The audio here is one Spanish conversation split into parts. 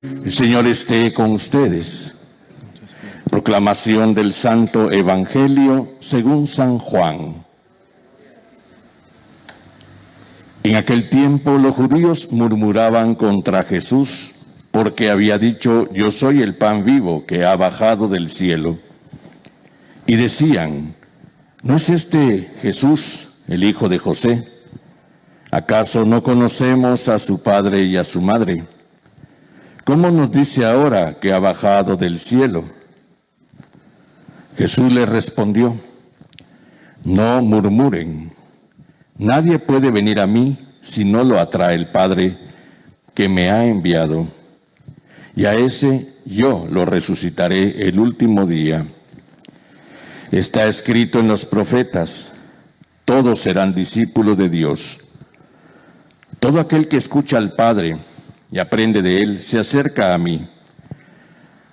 El Señor esté con ustedes. Proclamación del Santo Evangelio según San Juan. En aquel tiempo los judíos murmuraban contra Jesús porque había dicho: yo soy el pan vivo que ha bajado del cielo. Y decían: ¿no es este Jesús, el hijo de José? ¿Acaso no conocemos a su padre y a su madre? ¿Cómo nos dice ahora que ha bajado del cielo? Jesús les respondió: no murmuren. Nadie puede venir a mí si no lo atrae el Padre que me ha enviado. Y a ese yo lo resucitaré el último día. Está escrito en los profetas: todos serán discípulos de Dios. Todo aquel que escucha al Padre y aprende de él se acerca a mí.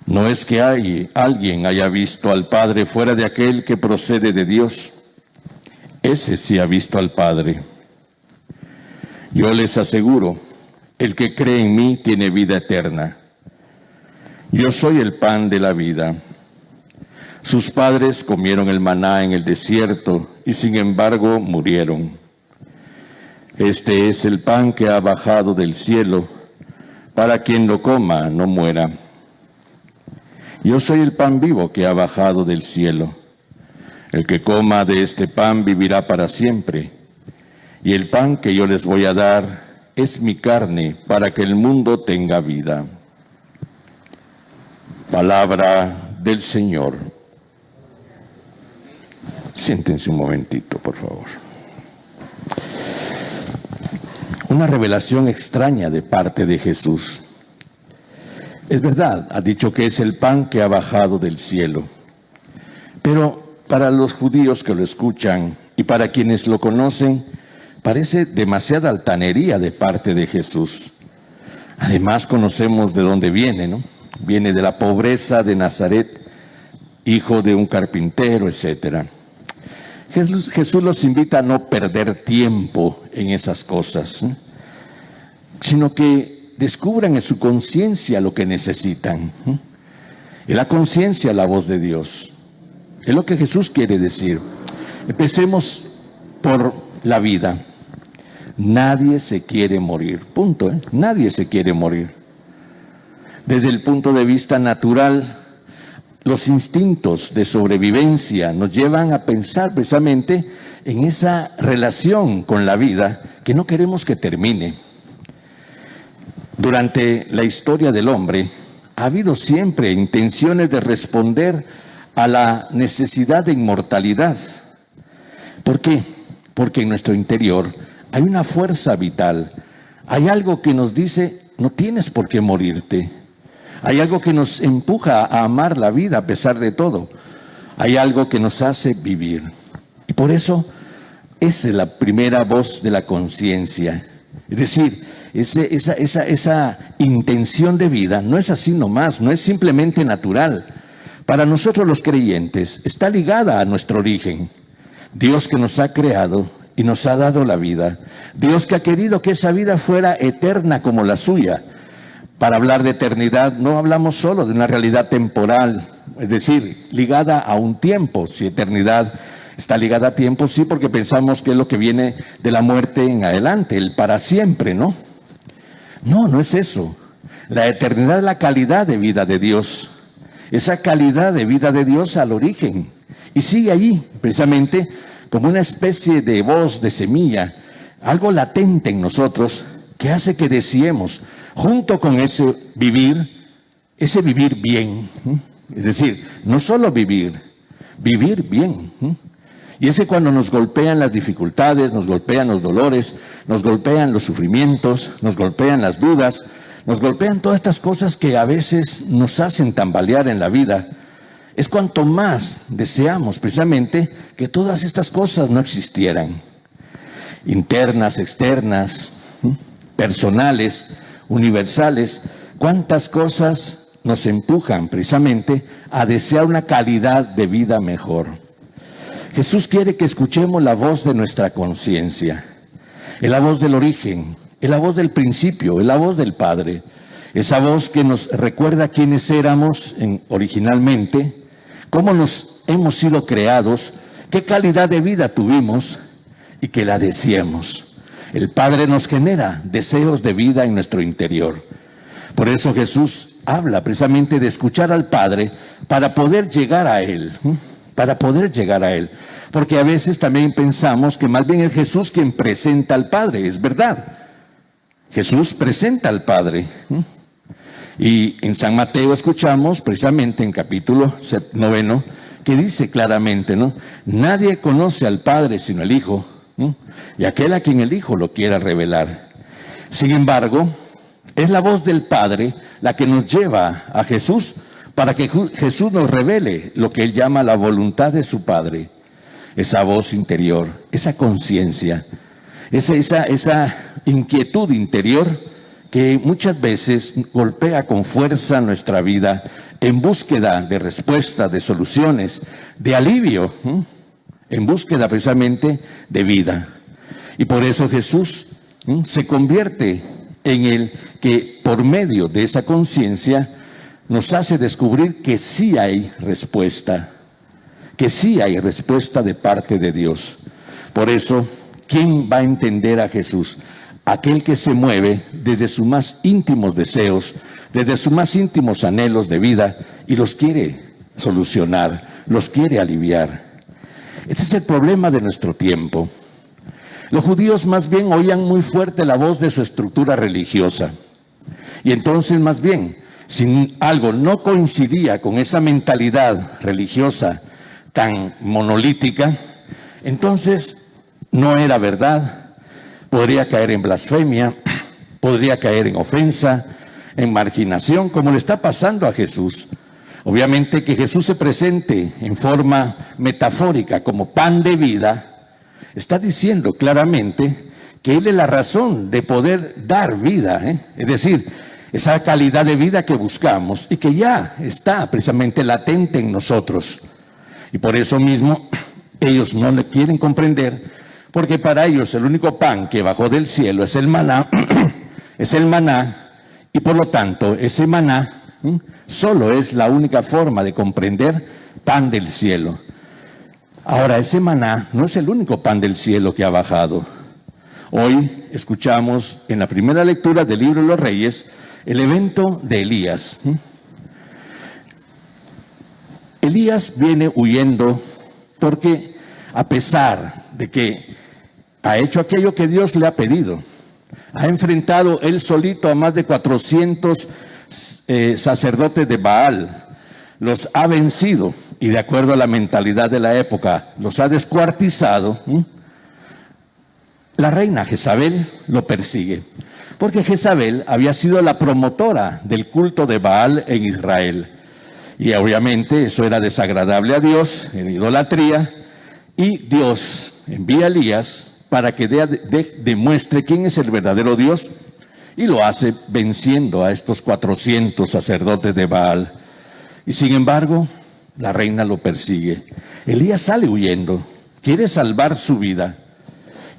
No es que alguien haya visto al Padre fuera de aquel que procede de Dios. Ese sí ha visto al Padre. Yo les aseguro, el que cree en mí tiene vida eterna. Yo soy el pan de la vida. Sus padres comieron el maná en el desierto y sin embargo murieron. Este es el pan que ha bajado del cielo, para quien lo coma no muera. Yo soy el pan vivo que ha bajado del cielo. El que coma de este pan vivirá para siempre. Y el pan que yo les voy a dar es mi carne, para que el mundo tenga vida. Palabra del Señor. Siéntense un momentito, por favor. Una revelación extraña de parte de Jesús. Es verdad, ha dicho que es el pan que ha bajado del cielo. Pero para los judíos que lo escuchan y para quienes lo conocen, parece demasiada altanería de parte de Jesús. Además, conocemos de dónde viene, ¿no? Viene de la pobreza de Nazaret, hijo de un carpintero, etc. Jesús los invita a no perder tiempo en esas cosas, sino que descubran en su conciencia lo que necesitan. En la conciencia la voz de Dios. Es lo que Jesús quiere decir. Empecemos por la vida. Nadie se quiere morir, punto, ¿eh? Nadie se quiere morir. Desde el punto de vista natural, los instintos de sobrevivencia nos llevan a pensar precisamente en esa relación con la vida que no queremos que termine. Durante la historia del hombre ha habido siempre intenciones de responder a la necesidad de inmortalidad. ¿Por qué? Porque en nuestro interior hay una fuerza vital, hay algo que nos dice: no tienes por qué morirte. Hay algo que nos empuja a amar la vida a pesar de todo. Hay algo que nos hace vivir. Y por eso, esa es la primera voz de la conciencia. Es decir, esa intención de vida no es así nomás, no es simplemente natural. Para nosotros los creyentes está ligada a nuestro origen. Dios que nos ha creado y nos ha dado la vida. Dios que ha querido que esa vida fuera eterna como la suya. Para hablar de eternidad no hablamos solo de una realidad temporal, es decir, ligada a un tiempo. Si eternidad está ligada a tiempo, sí, porque pensamos que es lo que viene de la muerte en adelante, el para siempre, ¿no? No, no es eso. La eternidad es la calidad de vida de Dios. Esa calidad de vida de Dios al origen. Y sigue allí, precisamente, como una especie de voz, de semilla, algo latente en nosotros que hace que deseemos, junto con ese vivir bien. Es decir, no solo vivir bien. Y ese cuando nos golpean las dificultades, nos golpean los dolores, nos golpean los sufrimientos, nos golpean las dudas, nos golpean todas estas cosas que a veces nos hacen tambalear en la vida, es cuanto más deseamos precisamente que todas estas cosas no existieran. Internas, externas, personales, universales, cuántas cosas nos empujan precisamente a desear una calidad de vida mejor. Jesús quiere que escuchemos la voz de nuestra conciencia, es la voz del origen, es la voz del principio, es la voz del Padre, Esa voz que nos recuerda quiénes éramos originalmente, cómo nos hemos sido creados, qué calidad de vida tuvimos y que la deseamos. El Padre nos genera deseos de vida en nuestro interior. Por eso Jesús habla precisamente de escuchar al Padre para poder llegar a Él, para poder llegar a Él. Porque a veces también pensamos que más bien es Jesús quien presenta al Padre, es verdad. Jesús presenta al Padre. Y en San Mateo escuchamos precisamente en capítulo 9 que dice claramente, ¿no? Nadie conoce al Padre sino el Hijo, y aquel a quien el Hijo lo quiera revelar. Sin embargo, es la voz del Padre la que nos lleva a Jesús para que Jesús nos revele lo que Él llama la voluntad de su Padre. Esa voz interior, esa conciencia, esa inquietud interior que muchas veces golpea con fuerza nuestra vida en búsqueda de respuestas, de soluciones, de alivio, en búsqueda precisamente de vida. Y por eso Jesús se convierte en el que por medio de esa conciencia nos hace descubrir que sí hay respuesta, de parte de Dios. Por eso, ¿quién va a entender a Jesús? Aquel que se mueve desde sus más íntimos deseos, desde sus más íntimos anhelos de vida y los quiere solucionar, los quiere aliviar. Este es el problema de nuestro tiempo. Los judíos más bien oían muy fuerte la voz de su estructura religiosa. Y entonces más bien, si algo no coincidía con esa mentalidad religiosa tan monolítica, entonces no era verdad, podría caer en blasfemia, podría caer en ofensa, en marginación, como le está pasando a Jesús. Obviamente que Jesús se presente en forma metafórica como pan de vida, está diciendo claramente que Él es la razón de poder dar vida, es decir, esa calidad de vida que buscamos y que ya está precisamente latente en nosotros. Y por eso mismo ellos no le quieren comprender, porque para ellos el único pan que bajó del cielo es el maná, y por lo tanto ese maná solo es la única forma de comprender pan del cielo. Ahora, ese maná no es el único pan del cielo que ha bajado. Hoy escuchamos en la primera lectura del libro de los Reyes el evento de Elías. Elías viene huyendo porque a pesar de que ha hecho aquello que Dios le ha pedido, ha enfrentado él solito a más de 400 sacerdotes de Baal, los ha vencido y de acuerdo a la mentalidad de la época los ha descuartizado. La reina Jezabel lo persigue, porque Jezabel había sido la promotora del culto de Baal en Israel. Y obviamente eso era desagradable a Dios, en idolatría, y Dios envía a Elías para que demuestre quién es el verdadero Dios, y lo hace venciendo a estos 400 sacerdotes de Baal. Y sin embargo, la reina lo persigue. Elías sale huyendo, quiere salvar su vida,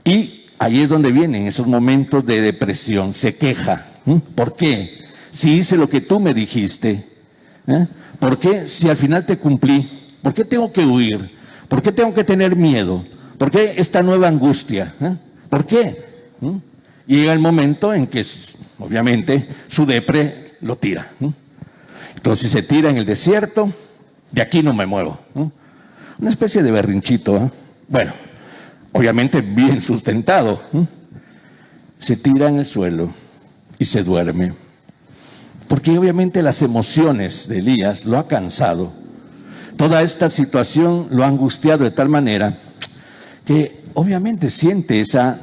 y ahí es donde vienen esos momentos de depresión, se queja. ¿Por qué? Si hice lo que tú me dijiste, ¿por qué si al final te cumplí? ¿Por qué tengo que huir? ¿Por qué tengo que tener miedo? ¿Por qué esta nueva angustia? ¿Por qué? Y llega el momento en que, obviamente, su depre lo tira. Entonces se tira en el desierto, de aquí no me muevo. Una especie de berrinchito. Bueno, obviamente bien sustentado. Se tira en el suelo y se duerme. Porque obviamente las emociones de Elías lo ha cansado. Toda esta situación lo ha angustiado de tal manera que obviamente siente esa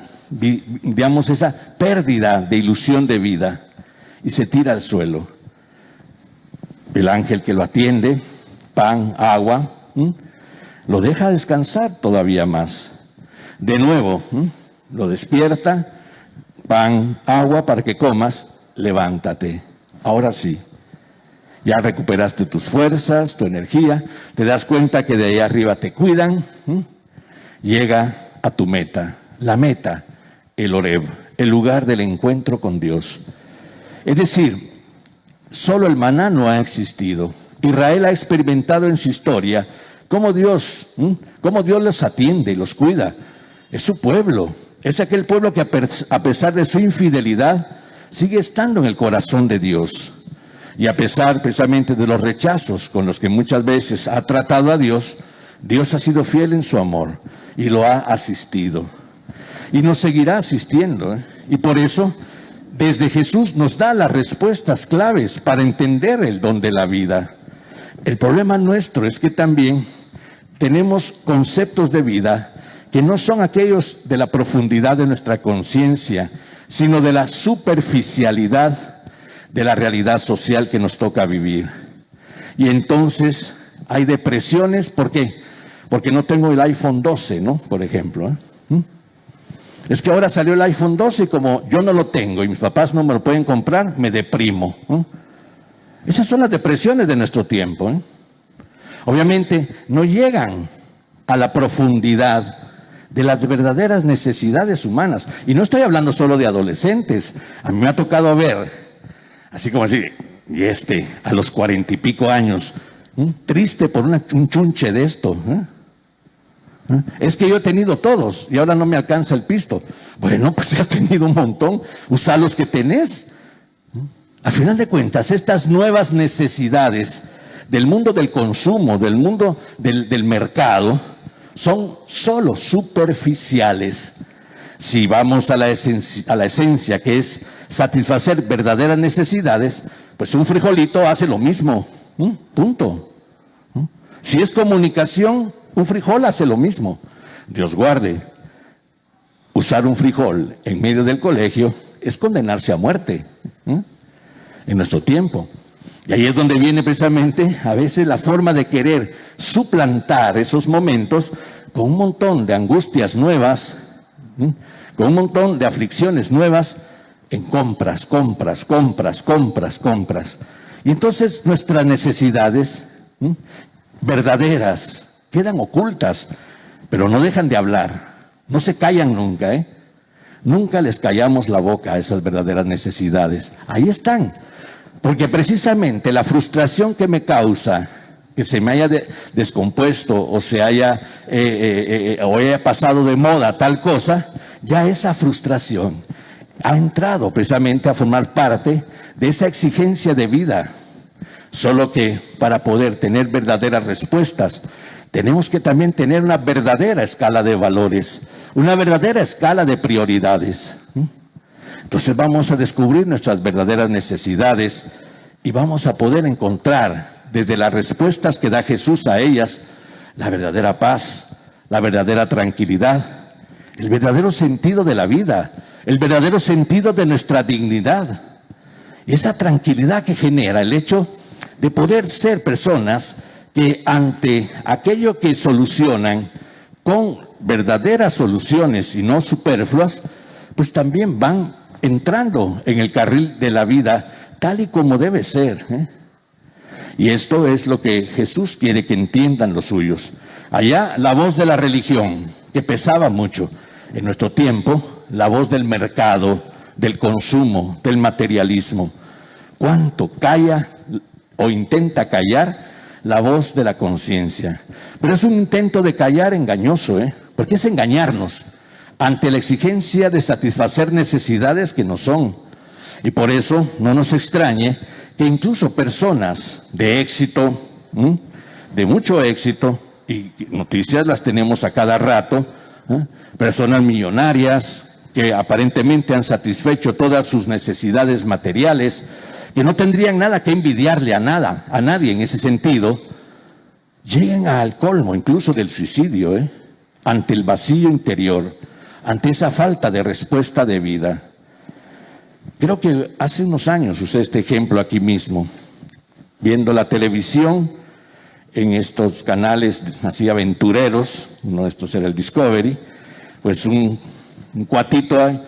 pérdida de ilusión de vida y se tira al suelo. El ángel que lo atiende, pan, agua, lo deja descansar todavía más. De nuevo, lo despierta, pan, agua para que comas, levántate. Ahora sí, ya recuperaste tus fuerzas, tu energía, te das cuenta que de ahí arriba te cuidan, llega a tu meta, la meta, el Horeb, el lugar del encuentro con Dios. Es decir, solo el maná no ha existido. Israel ha experimentado en su historia cómo Dios los atiende y los cuida. Es su pueblo, es aquel pueblo que a pesar de su infidelidad sigue estando en el corazón de Dios. Y a pesar precisamente de los rechazos con los que muchas veces ha tratado a Dios, Dios ha sido fiel en su amor y lo ha asistido. Y nos seguirá asistiendo, ¿eh? Y por eso, desde Jesús nos da las respuestas claves para entender el don de la vida. El problema nuestro es que también tenemos conceptos de vida que no son aquellos de la profundidad de nuestra conciencia, sino de la superficialidad de la realidad social que nos toca vivir. Y entonces hay depresiones, ¿por qué? Porque no tengo el iPhone 12, ¿no? Por ejemplo, ¿eh? Es que ahora salió el iPhone 12 y como yo no lo tengo y mis papás no me lo pueden comprar, me deprimo, ¿eh? Esas son las depresiones de nuestro tiempo, ¿eh? Obviamente no llegan a la profundidad de las verdaderas necesidades humanas. Y no estoy hablando solo de adolescentes. A mí me ha tocado ver, así como así, a los 40 y pico años, triste por un chunche de esto, ¿eh? Es que yo he tenido todos y ahora no me alcanza el pisto. Bueno, pues si has tenido un montón, usa los que tenés. A final de cuentas, estas nuevas necesidades del mundo del consumo, del mundo del mercado, son solo superficiales. Si vamos a la esencia, que es satisfacer verdaderas necesidades, pues un frijolito hace lo mismo, punto. Si es comunicación, un frijol hace lo mismo. Dios guarde, usar un frijol en medio del colegio es condenarse a muerte, en nuestro tiempo. Y ahí es donde viene precisamente a veces la forma de querer suplantar esos momentos con un montón de angustias nuevas, con un montón de aflicciones nuevas en compras. Y entonces nuestras necesidades verdaderas quedan ocultas, pero no dejan de hablar, no se callan nunca, ¿eh? Nunca les callamos la boca a esas verdaderas necesidades. Ahí están. Porque precisamente la frustración que me causa que se me haya descompuesto o se haya o haya pasado de moda tal cosa, ya esa frustración ha entrado precisamente a formar parte de esa exigencia de vida. Solo que para poder tener verdaderas respuestas, tenemos que también tener una verdadera escala de valores, una verdadera escala de prioridades. Entonces vamos a descubrir nuestras verdaderas necesidades y vamos a poder encontrar desde las respuestas que da Jesús a ellas la verdadera paz, la verdadera tranquilidad, el verdadero sentido de la vida, el verdadero sentido de nuestra dignidad. Y esa tranquilidad que genera el hecho de poder ser personas que ante aquello que solucionan con verdaderas soluciones y no superfluas, pues también van entrando en el carril de la vida tal y como debe ser, ¿eh? Y esto es lo que Jesús quiere que entiendan los suyos. Allá la voz de la religión, que pesaba mucho. En nuestro tiempo, la voz del mercado, del consumo, del materialismo. ¿Cuánto calla o intenta callar la voz de la conciencia? Pero es un intento de callar engañoso, porque es engañarnos ante la exigencia de satisfacer necesidades que no son. Y por eso no nos extrañe que incluso personas de éxito, de mucho éxito, y noticias las tenemos a cada rato, personas millonarias que aparentemente han satisfecho todas sus necesidades materiales, que no tendrían nada que envidiarle a nadie en ese sentido, lleguen al colmo incluso del suicidio, ante el vacío interior, ante esa falta de respuesta de vida. Creo que hace unos años usé este ejemplo aquí mismo, viendo la televisión en estos canales así aventureros, uno de estos era el Discovery, pues un cuatito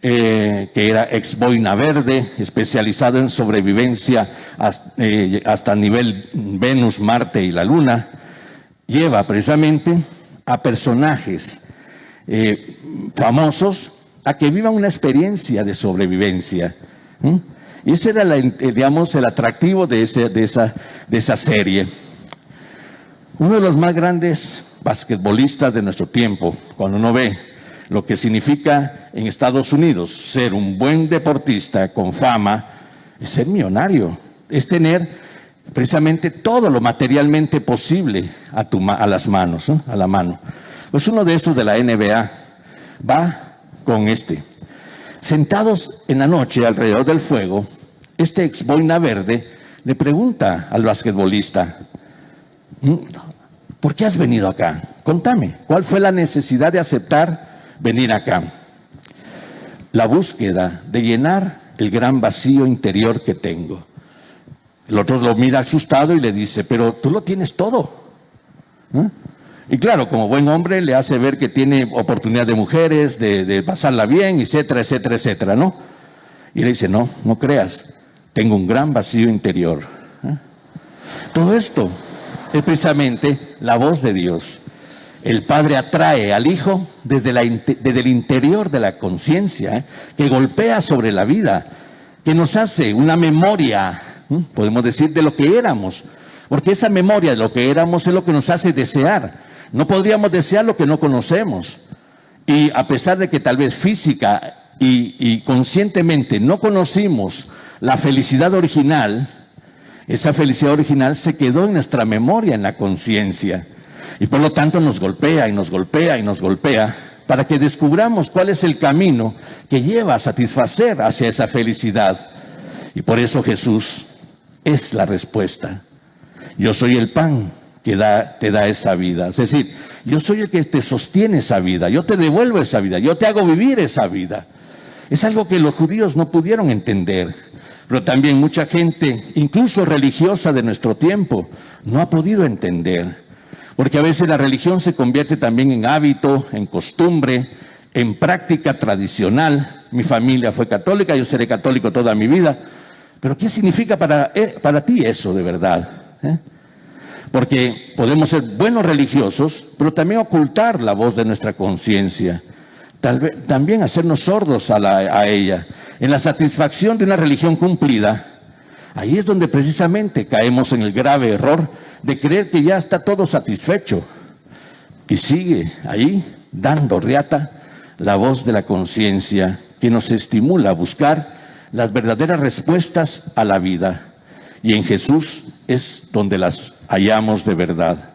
que era ex boina verde, especializado en sobrevivencia hasta nivel Venus, Marte y la Luna, lleva precisamente a personajes famosos a que vivan una experiencia de sobrevivencia. Y ese era, digamos, el atractivo de esa serie. Uno de los más grandes basquetbolistas de nuestro tiempo, cuando uno ve lo que significa en Estados Unidos ser un buen deportista con fama, es ser millonario, es tener precisamente todo lo materialmente posible a las manos, ¿no? A la mano. Pues uno de estos de la NBA va con sentados en la noche alrededor del fuego, este ex boina verde le pregunta al basquetbolista: ¿por qué has venido acá? Contame, ¿cuál fue la necesidad de aceptar venir acá? La búsqueda de llenar el gran vacío interior que tengo. El otro lo mira asustado y le dice: pero tú lo tienes todo, ¿no? Y claro, como buen hombre le hace ver que tiene oportunidad de mujeres, de pasarla bien, etcétera, etcétera, etcétera, ¿no? Y le dice: no, no creas, tengo un gran vacío interior. Todo esto es precisamente la voz de Dios. El Padre atrae al Hijo desde el interior de la conciencia, que golpea sobre la vida, que nos hace una memoria, podemos decir, de lo que éramos, porque esa memoria de lo que éramos es lo que nos hace desear. No podríamos desear lo que no conocemos. Y a pesar de que tal vez física y conscientemente no conocimos la felicidad original, esa felicidad original se quedó en nuestra memoria, en la conciencia. Y por lo tanto nos golpea y nos golpea y nos golpea para que descubramos cuál es el camino que lleva a satisfacer hacia esa felicidad. Y por eso Jesús es la respuesta. Yo soy el pan que te da esa vida. Es decir, yo soy el que te sostiene esa vida, yo te devuelvo esa vida, yo te hago vivir esa vida. Es algo que los judíos no pudieron entender, pero también mucha gente, incluso religiosa de nuestro tiempo, no ha podido entender. Porque a veces la religión se convierte también en hábito, en costumbre, en práctica tradicional. Mi familia fue católica, yo seré católico toda mi vida. Pero ¿qué significa para ti eso de verdad? Porque podemos ser buenos religiosos, pero también ocultar la voz de nuestra conciencia. También hacernos sordos a ella. En la satisfacción de una religión cumplida, ahí es donde precisamente caemos en el grave error de creer que ya está todo satisfecho. Y sigue ahí, dando riata, la voz de la conciencia que nos estimula a buscar las verdaderas respuestas a la vida. Y en Jesús es donde las hallamos de verdad.